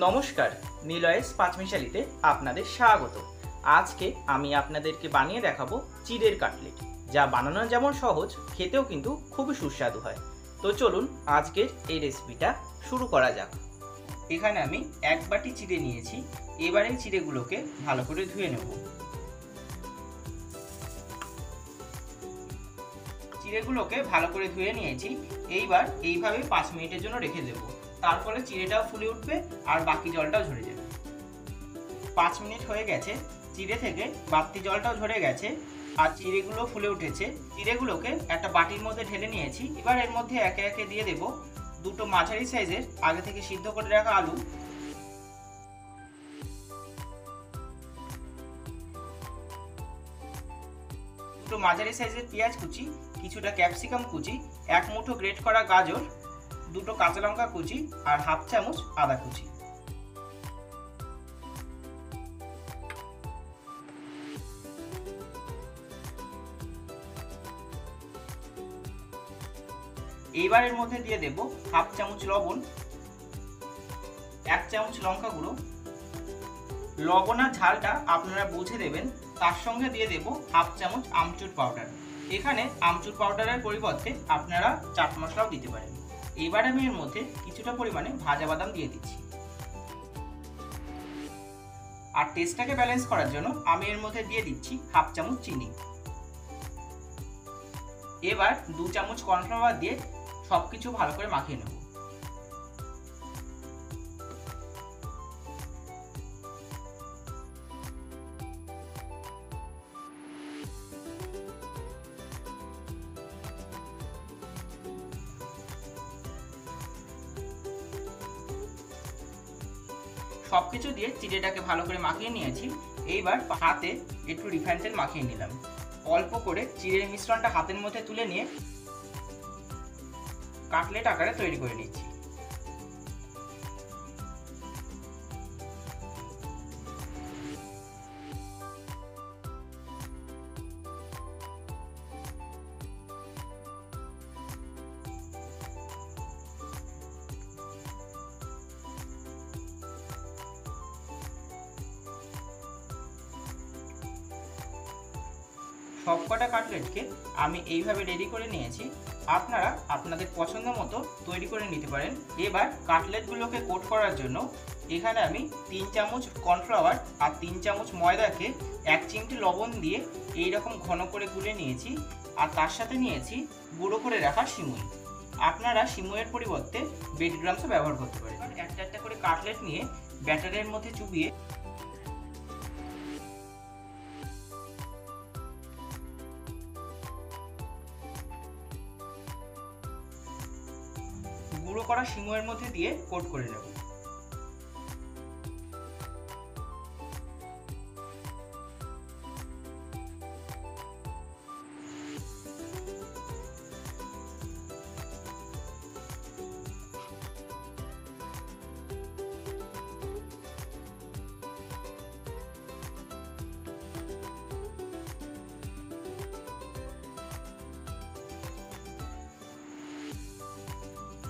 নমস্কার, নিলয়েস পাঁচমিশালিতে আপনাদের স্বাগত। আজকে আমি আপনাদেরকে বানিয়ে দেখাবো চিড়ের কাটলেট, যা বানানো যেমন সহজ, খেতেও কিন্তু খুবই সুস্বাদু হয়। তো চলুন আজকের এই রেসিপিটা শুরু করা যাক। এখানে আমি 1 বাটি চিড়ে নিয়েছি। এবারে চিড়েগুলোকে ভালো করে ধুয়ে নেব। চিড়েগুলোকে ভালো করে ধুয়ে নিয়েছি। এইবার এইভাবে 5 মিনিটের জন্য রেখে দেব। তার ফলে চিড়েটাও ফুলে উঠবে আর বাকি জলটাও ঝরে যাবে। 5 মিনিট হয়ে গেছে, চিড়ে থেকে বাড়তি জলটাও ঝরে গেছে আর চিড়েগুলো ফুলে উঠেছে। চিড়েগুলোকে একটা বাটির মধ্যে ঢেলে নিয়েছি। এবার এর মধ্যে একে একে দিয়ে দেব দুটো মাঝারি সাইজের আগে থেকে সিদ্ধ করে রাখা আলু, দুটো মাঝারি সাইজের পেঁয়াজ কুচি, কিছুটা ক্যাপসিকাম কুচি, 1 মুঠো গ্রেট করা গাজর, দুটো কাঁচা লঙ্কা কুচি আর হাফ চামচ আদা কুচি। এইবার এর মধ্যে দিয়ে দেব হাফ চামচ লবণ, 1 চামচ লঙ্কা গুঁড়ো। লবণ আর ঝালটা আপনারা বুঝে দেবেন। তার সঙ্গে দিয়ে দেব হাফ চামচ আমচুর পাউডার। এখানে আমচুর পাউডারের পরিবর্তে আপনারা চাট মশলাও দিতে পারেন। এবার আমি এর মধ্যে কিছুটা পরিমাণে ভাজা বাদাম দিয়ে দিচ্ছি। আর টেস্টটাকে ব্যালেন্স করার জন্য আমি এর মধ্যে দিয়ে দিচ্ছি হাফ চামচ চিনি। এবার 2 চামচ কর্নফ্লাওয়ার দিয়ে সবকিছু ভালো করে মাখিয়ে নেব। সবকিছু দিয়ে চিড়েটাকে ভালো করে মাখিয়ে নিয়েছি। এইবার হাতে একটু রিফাইন তেল মাখিয়ে নিলাম। অল্প করে চিড়ের মিশ্রণটা হাতের মধ্যে তুলে নিয়ে কাটলেট আকারে তৈরি করে নিচ্ছি। সবকটা কাটলেটকে আমি এইভাবে রেডি করে নিয়েছি। আপনারা আপনাদের পছন্দ মতো তৈরি করে নিতে পারেন। এবার কাটলেটগুলোকে কোট করার জন্য এখানে আমি 3 চামচ কর্নফ্লাওয়ার আর 3 চামচ ময়দাকে 1 চিমটি লবণ দিয়ে এইরকম ঘন করে গুলে নিয়েছি। আর তার সাথে নিয়েছি গুঁড়ো করে রাখা সিমুই। আপনারা সিমুইয়ের পরিবর্তে ব্রেড ক্রাম্বসও ব্যবহার করতে পারেন। একটা একটা করে কাটলেট নিয়ে ব্যাটারের মধ্যে চুবিয়ে গুঁড়ো করা সিমুইয়ের মধ্যে দিয়ে কোট করে নেব।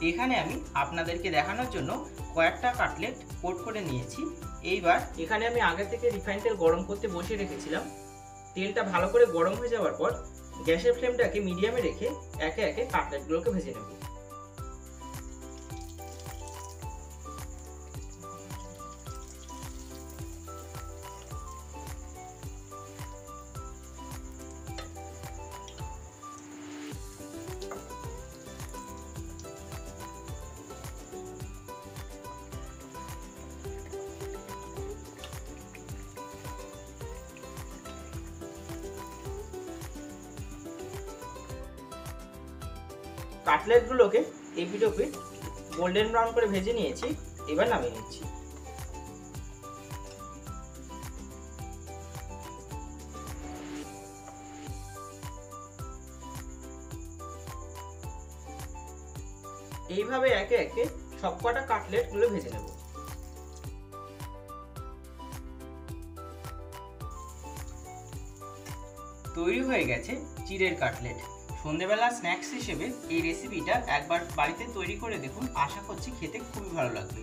এখানে আমি আপনাদেরকে দেখানোর জন্য কয়েকটা কাটলেট কোট করে নিয়েছি। এইবার এখানে আমি আগে থেকে রিফাইন তেল গরম করতে বসিয়ে রেখেছিলাম। তেলটা ভালো করে গরম হয়ে যাওয়ার পর গ্যাসের ফ্লেমটাকে মিডিয়ামে রেখে একে একে কাটলেটগুলোকে ভেজে নেব। কাটলেটগুলোকে এপিট ওপিট গোল্ডেন ব্রাউন করে ভেজে নিয়েছি। এবার নামিয়ে নিচ্ছি। এইভাবে একে একে সবকটা কাটলেটগুলো ভেজে নেব। তৈরি হয়ে গেছে চিড়ের কাটলেট। সন্ধ্যেবেলা স্ন্যাক্স হিসেবে এই রেসিপিটা একবার বাড়িতে তৈরি করে দেখুন, আশা করছি খেতে খুবই ভালো লাগবে।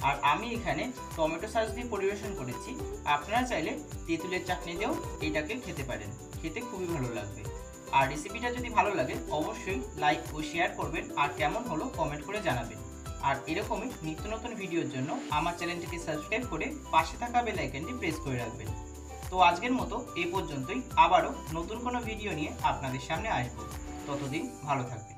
আর আমি এখানে টমেটো সস দিয়ে পরিবেশন করেছি। আপনারা চাইলে তেঁতুলের চাটনি দিয়েও এটাকে খেতে পারেন, খেতে খুবই ভালো লাগবে। আর রেসিপিটা যদি ভালো লাগে অবশ্যই লাইক ও শেয়ার করবেন, আর কেমন হলো কমেন্ট করে জানাবেন। আর এরকমই নিত্য নতুন ভিডিওর জন্য আমার চ্যানেলটিকে সাবস্ক্রাইব করে পাশে থাকা বেল আইকনটি প্রেস করে রাখবেন। তো আজকের মতো এই পর্যন্তই, আবারও নতুন কোনো ভিডিও নিয়ে আপনাদের সামনে আসবো। ততদিন ভালো থাকবেন।